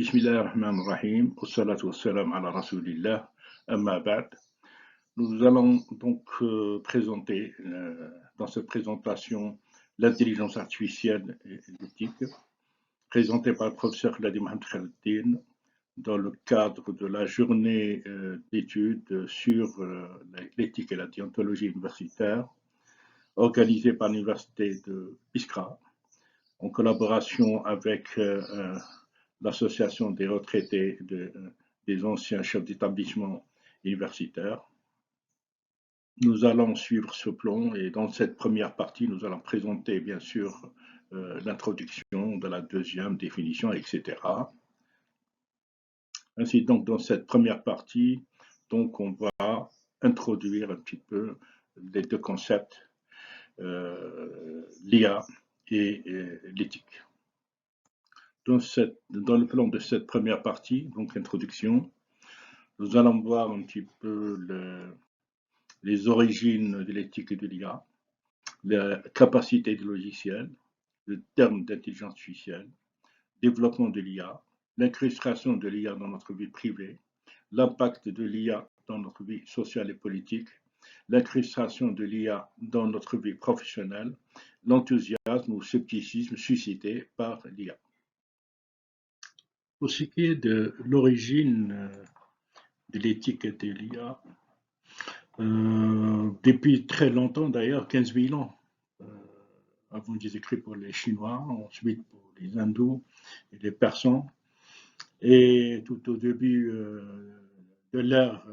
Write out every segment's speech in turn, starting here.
Bismillahirrahmanirrahim, wassalatu wassalam ala rasulillah, amma ba'd. Nous allons donc présenter dans cette présentation l'intelligence artificielle et l'éthique, présentée par le professeur Khaladi Mohamed Khaldin dans le cadre de la journée d'études sur l'éthique et la déontologie universitaire, organisée par l'université de Biskra, en collaboration avec l'association des retraités des anciens chefs d'établissement universitaires. Nous allons suivre ce plan et dans cette première partie, nous allons présenter bien sûr l'introduction de la deuxième définition, etc. Ainsi donc dans cette première partie, donc on va introduire un petit peu les deux concepts, l'IA et l'éthique. Dans le plan de cette première partie, donc l'introduction, nous allons voir un petit peu les origines de l'éthique et de l'IA, la capacité du logiciel, le terme d'intelligence artificielle, développement de l'IA, l'incrustation de l'IA dans notre vie privée, l'impact de l'IA dans notre vie sociale et politique, l'incrustation de l'IA dans notre vie professionnelle, l'enthousiasme ou scepticisme suscité par l'IA. Pour ce qui est de l'origine de l'éthique et de l'IA, depuis très longtemps d'ailleurs, 15 000 ans, avant Jésus-Christ pour les Chinois, ensuite pour les Hindous et les Persans, et tout au début de l'ère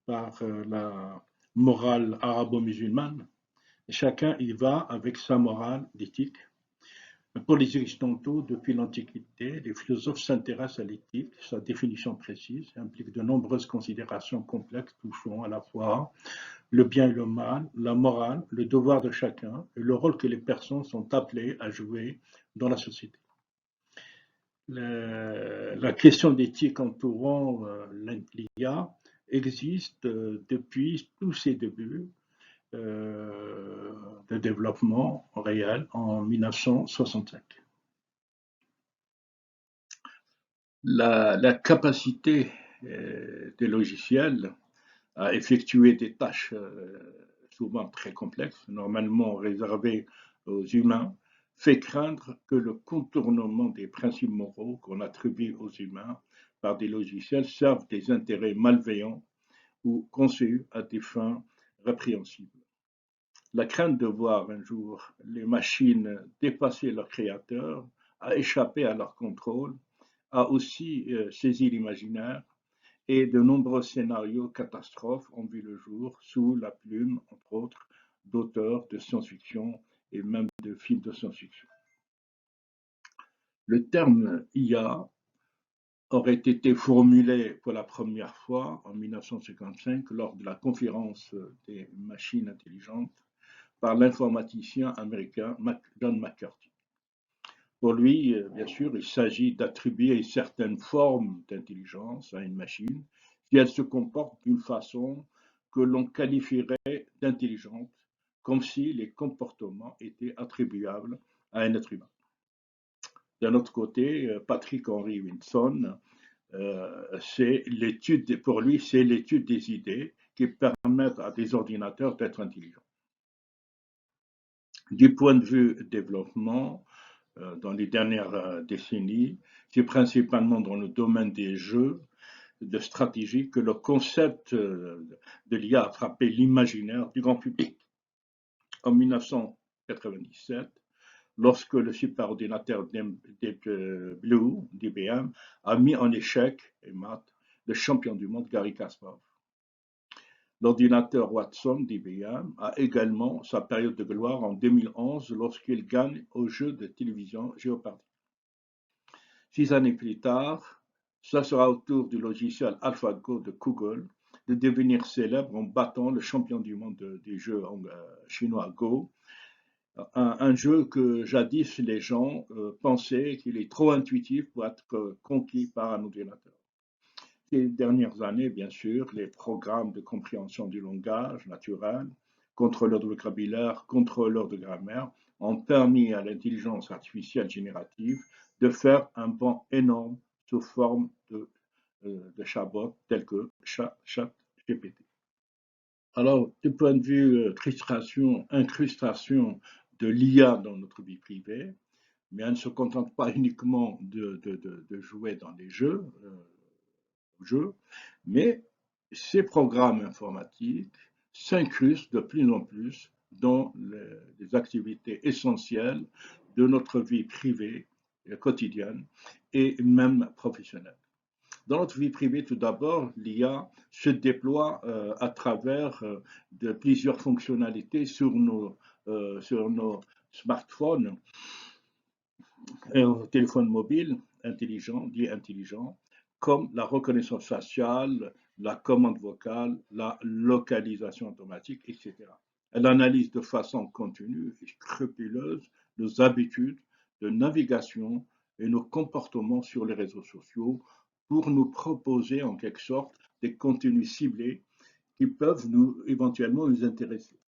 par la morale arabo-musulmane, chacun y va avec sa morale d'éthique. Pour les occidentaux, depuis l'Antiquité, les philosophes s'intéressent à l'éthique. Sa définition précise implique de nombreuses considérations complexes touchant à la fois le bien et le mal, la morale, le devoir de chacun et le rôle que les personnes sont appelées à jouer dans la société. La question d'éthique entourant l'IA existe depuis tous ses débuts de développement réel en 1965. La capacité des logiciels à effectuer des tâches souvent très complexes, normalement réservées aux humains, fait craindre que le contournement des principes moraux qu'on attribue aux humains par des logiciels serve des intérêts malveillants ou conçus à des fins répréhensibles. La crainte de voir un jour les machines dépasser leurs créateurs a échappé à leur contrôle, a aussi saisi l'imaginaire et de nombreux scénarios catastrophes ont vu le jour sous la plume, entre autres, d'auteurs de science-fiction et même de films de science-fiction. Le terme IA aurait été formulé pour la première fois en 1955 lors de la conférence des machines intelligentes par l'informaticien américain John McCarthy. Pour lui, bien sûr, il s'agit d'attribuer certaines formes d'intelligence à une machine si elle se comporte d'une façon que l'on qualifierait d'intelligente, comme si les comportements étaient attribuables à un être humain. D'un autre côté, Patrick Henry Winson, pour lui, c'est l'étude des idées qui permettent à des ordinateurs d'être intelligents. Du point de vue développement, dans les dernières décennies, c'est principalement dans le domaine des jeux de stratégie que le concept de l'IA a frappé l'imaginaire du grand public. En 1997, lorsque le superordinateur Deep Blue d'IBM a mis en échec et maths le champion du monde Garry Kasparov. L'ordinateur Watson d'IBM a également sa période de gloire en 2011 lorsqu'il gagne au jeu de télévision Jeopardy. 6 années plus tard, ce sera au tour du logiciel AlphaGo de Google de devenir célèbre en battant le champion du monde du jeu chinois Go, un jeu que jadis les gens pensaient qu'il est trop intuitif pour être conquis par un ordinateur. Ces dernières années, bien sûr, les programmes de compréhension du langage naturel, contrôleurs de vocabulaire, contrôleurs de grammaire, ont permis à l'intelligence artificielle générative de faire un bond énorme sous forme de chatbot tel que ChatGPT. Alors, du point de vue incrustation de l'IA dans notre vie privée, mais elle ne se contente pas uniquement de jouer dans les jeux, mais ces programmes informatiques s'incrustent de plus en plus dans les activités essentielles de notre vie privée quotidienne et même professionnelle. Dans notre vie privée, tout d'abord, l'IA se déploie à travers de plusieurs fonctionnalités sur nos smartphones et téléphones mobiles intelligents, dits intelligents, comme la reconnaissance faciale, la commande vocale, la localisation automatique, etc. Elle analyse de façon continue et scrupuleuse nos habitudes de navigation et nos comportements sur les réseaux sociaux pour nous proposer en quelque sorte des contenus ciblés qui peuvent éventuellement nous intéresser.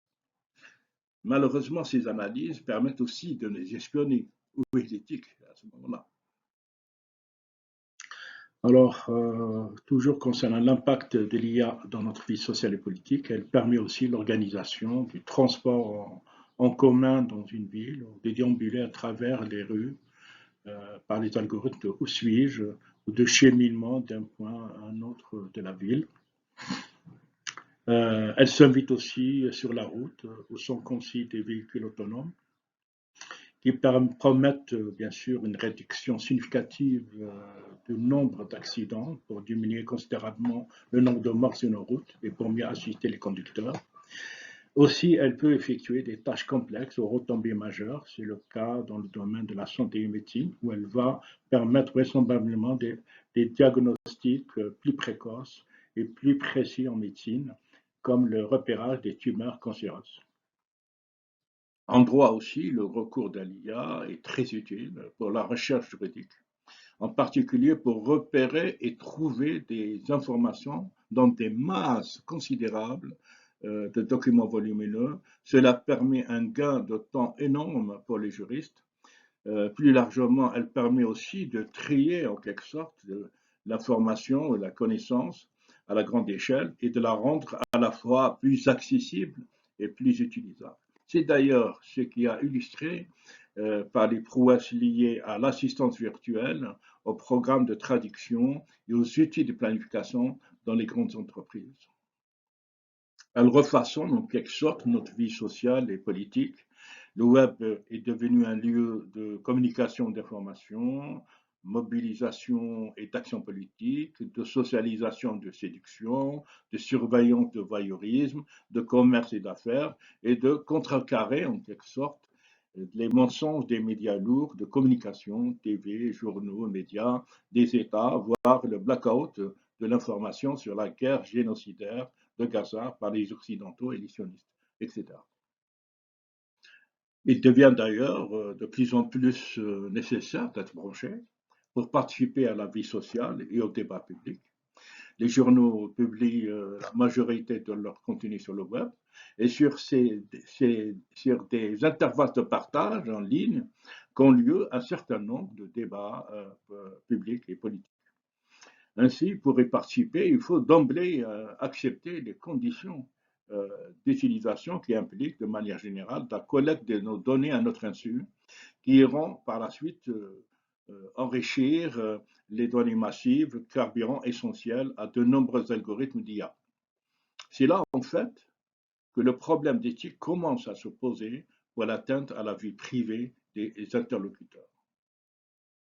Malheureusement, ces analyses permettent aussi de nous espionner. Où est l'éthique à ce moment-là? Alors, toujours concernant l'impact de l'IA dans notre vie sociale et politique, elle permet aussi l'organisation du transport en commun dans une ville, de déambuler à travers les rues par les algorithmes de où suis-je ou de cheminement d'un point à un autre de la ville. Elle s'invite aussi sur la route où sont conçus des véhicules autonomes qui promettent bien sûr une réduction significative du nombre d'accidents pour diminuer considérablement le nombre de morts sur nos routes et pour mieux assister les conducteurs. Aussi, elle peut effectuer des tâches complexes aux retombées majeures. C'est le cas dans le domaine de la santé et médecine, où elle va permettre vraisemblablement des diagnostics plus précoces et plus précis en médecine, comme le repérage des tumeurs cancéreuses. En droit aussi, le recours à l'IA est très utile pour la recherche juridique, en particulier pour repérer et trouver des informations dans des masses considérables de documents volumineux. Cela permet un gain de temps énorme pour les juristes. Plus largement, elle permet aussi de trier en quelque sorte l'information et la connaissance à la grande échelle et de la rendre à la fois plus accessible et plus utilisable. C'est d'ailleurs ce qui a illustré par les prouesses liées à l'assistance virtuelle, aux programmes de traduction et aux outils de planification dans les grandes entreprises. Elle refaçonne en quelque sorte notre vie sociale et politique. Le web est devenu un lieu de communication d'informations, mobilisation et d'action politique, de socialisation de séduction, de surveillance de voyeurisme, de commerce et d'affaires, et de contrecarrer en quelque sorte les mensonges des médias lourds de communication, TV, journaux, médias, des États, voire le blackout de l'information sur la guerre génocidaire de Gaza par les Occidentaux et les sionistes, etc. Il devient d'ailleurs de plus en plus nécessaire d'être branché pour participer à la vie sociale et au débat public. Les journaux publient la majorité de leur contenu sur le web et sur des intervales de partage en ligne qu'ont lieu un certain nombre de débats publics et politiques. Ainsi, pour y participer, il faut d'emblée accepter les conditions d'utilisation qui impliquent de manière générale la collecte de nos données à notre insu, qui iront par la suite enrichir les données massives, carburant essentiel à de nombreux algorithmes d'IA. C'est là, en fait, que le problème d'éthique commence à se poser pour l'atteinte à la vie privée des interlocuteurs.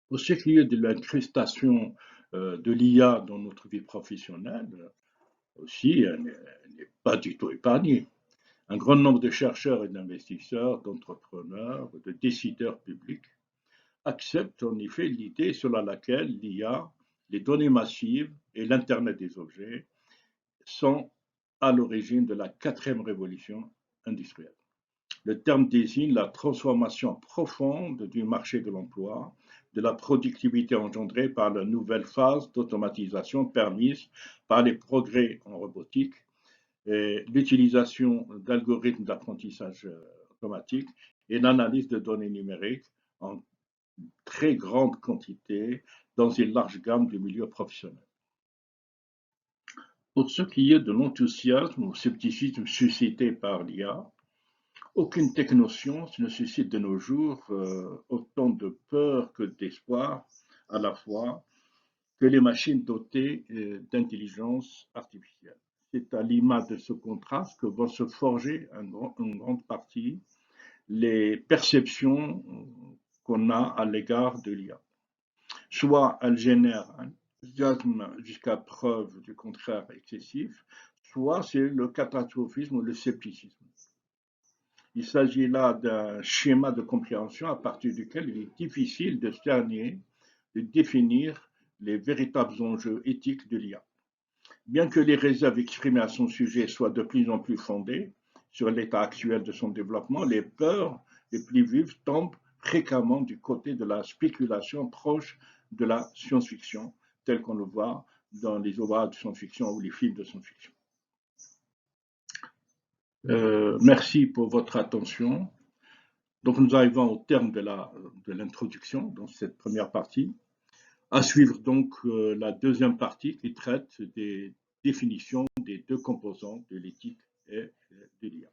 Pour ce qui est de l'incrustation de l'IA dans notre vie professionnelle, aussi, elle n'est pas du tout épargnée. Un grand nombre de chercheurs et d'investisseurs, d'entrepreneurs, de décideurs publics acceptent en effet l'idée selon laquelle l'IA, les données massives et l'Internet des objets sont à l'origine de la quatrième révolution industrielle. Le terme désigne la transformation profonde du marché de l'emploi, de la productivité engendrée par la nouvelle phase d'automatisation permise par les progrès en robotique et l'utilisation d'algorithmes d'apprentissage automatique et l'analyse de données numériques en très grande quantité dans une large gamme de milieux professionnels. Pour ce qui est de l'enthousiasme ou scepticisme suscité par l'IA, aucune technoscience ne suscite de nos jours autant de peur que d'espoir à la fois que les machines dotées d'intelligence artificielle. C'est à l'image de ce contraste que vont se forger en grande partie les perceptions qu'on a à l'égard de l'IA. Soit elle génère un enthousiasme jusqu'à preuve du contraire excessif, soit c'est le catastrophisme ou le scepticisme. Il s'agit là d'un schéma de compréhension à partir duquel il est difficile de cerner, de définir les véritables enjeux éthiques de l'IA. Bien que les réserves exprimées à son sujet soient de plus en plus fondées sur l'état actuel de son développement, les peurs les plus vives tombent fréquemment du côté de la spéculation proche de la science-fiction, telle qu'on le voit dans les ouvrages de science-fiction ou les films de science-fiction. Merci pour votre attention. Donc nous arrivons au terme de l'introduction dans cette première partie. À suivre donc la deuxième partie qui traite des définitions des deux composants de l'éthique et de l'IA.